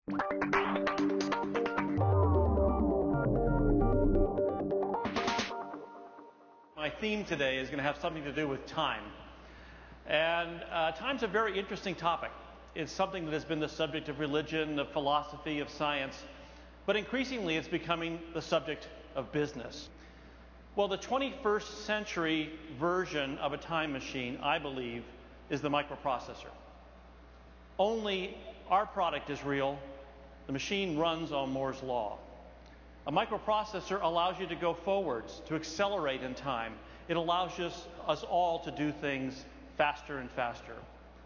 My theme today is going to have something to do with time. And time's a very interesting topic. It's something that has been the subject of religion, of philosophy, of science, but increasingly it's becoming the subject of business. Well, the 21st century version of a time machine, I believe, is the microprocessor. Only our product is real. The machine runs on Moore's law. A microprocessor allows you to go forwards, to accelerate in time. It allows us all to do things faster and faster.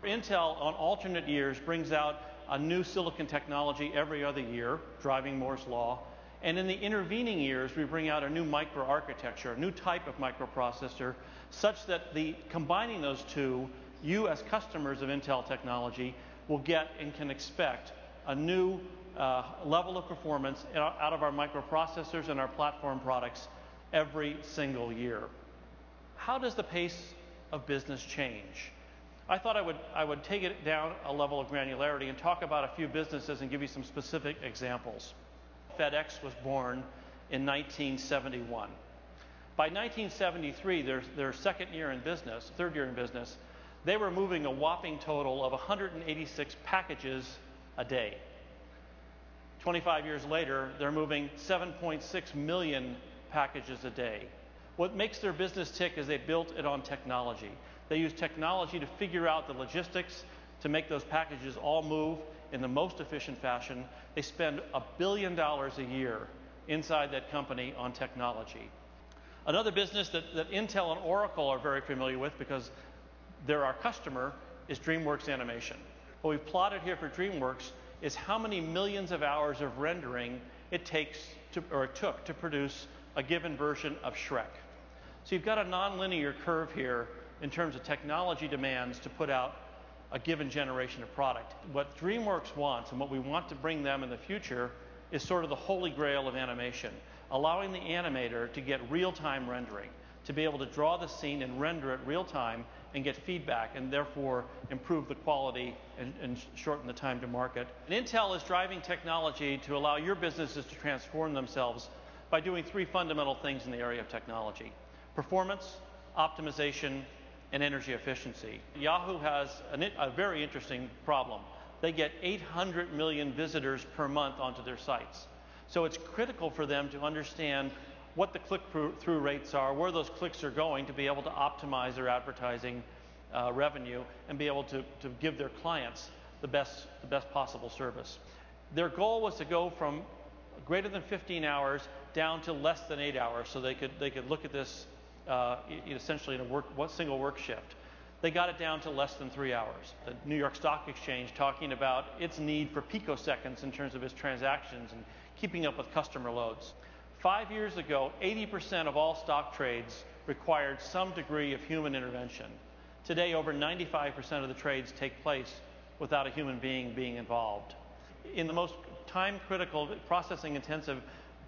Intel, on alternate years, brings out a new silicon technology every other year, driving Moore's law. And in the intervening years, we bring out a new microarchitecture, a new type of microprocessor, such that combining those two, you as customers of Intel technology will get and can expect a new level of performance out of our microprocessors and our platform products every single year. How does the pace of business change? I thought I would take it down a level of granularity and talk about a few businesses and give you some specific examples. FedEx was born in 1971. By 1973, their third year in business, they were moving a whopping total of 186 packages a day. 25 years later, they're moving 7.6 million packages a day. What makes their business tick is they built it on technology. They use technology to figure out the logistics to make those packages all move in the most efficient fashion. They spend $1 billion a year inside that company on technology. Another business that Intel and Oracle are very familiar with because they're our customer is DreamWorks Animation. What we've plotted here for DreamWorks is how many millions of hours of rendering it took to produce a given version of Shrek. So you've got a nonlinear curve here in terms of technology demands to put out a given generation of product. What DreamWorks wants and what we want to bring them in the future is sort of the holy grail of animation, allowing the animator to get real-time rendering, to be able to draw the scene and render it real time and get feedback and therefore improve the quality and shorten the time to market. And Intel is driving technology to allow your businesses to transform themselves by doing three fundamental things in the area of technology: performance, optimization, and energy efficiency. Yahoo has a very interesting problem. They get 800 million visitors per month onto their sites. So it's critical for them to understand what the click-through rates are, where those clicks are going, to be able to optimize their advertising revenue and be able to give their clients the best possible service. Their goal was to go from greater than 15 hours down to less than 8 hours, so they could look at this essentially in one single work shift. They got it down to less than 3 hours. The New York Stock Exchange talking about its need for picoseconds in terms of its transactions and keeping up with customer loads. 5 years ago, 80% of all stock trades required some degree of human intervention. Today, over 95% of the trades take place without a human being involved. In the most time-critical, processing-intensive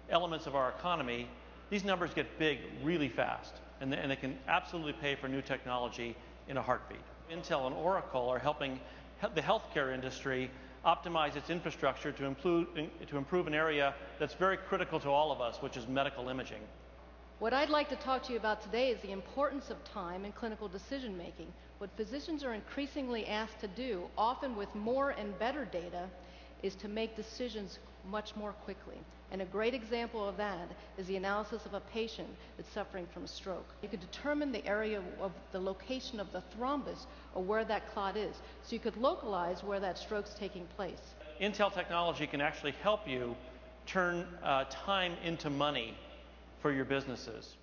elements of our economy, these numbers get big really fast, and they can absolutely pay for new technology in a heartbeat. Intel and Oracle are helping the healthcare industry optimize its infrastructure to improve an area that's very critical to all of us, which is medical imaging. What I'd like to talk to you about today is the importance of time in clinical decision making. What physicians are increasingly asked to do, often with more and better data, is to make decisions much more quickly. And a great example of that is the analysis of a patient that's suffering from a stroke. You could determine the area of the location of the thrombus or where that clot is, so you could localize where that stroke's taking place. Intel technology can actually help you turn time into money for your businesses.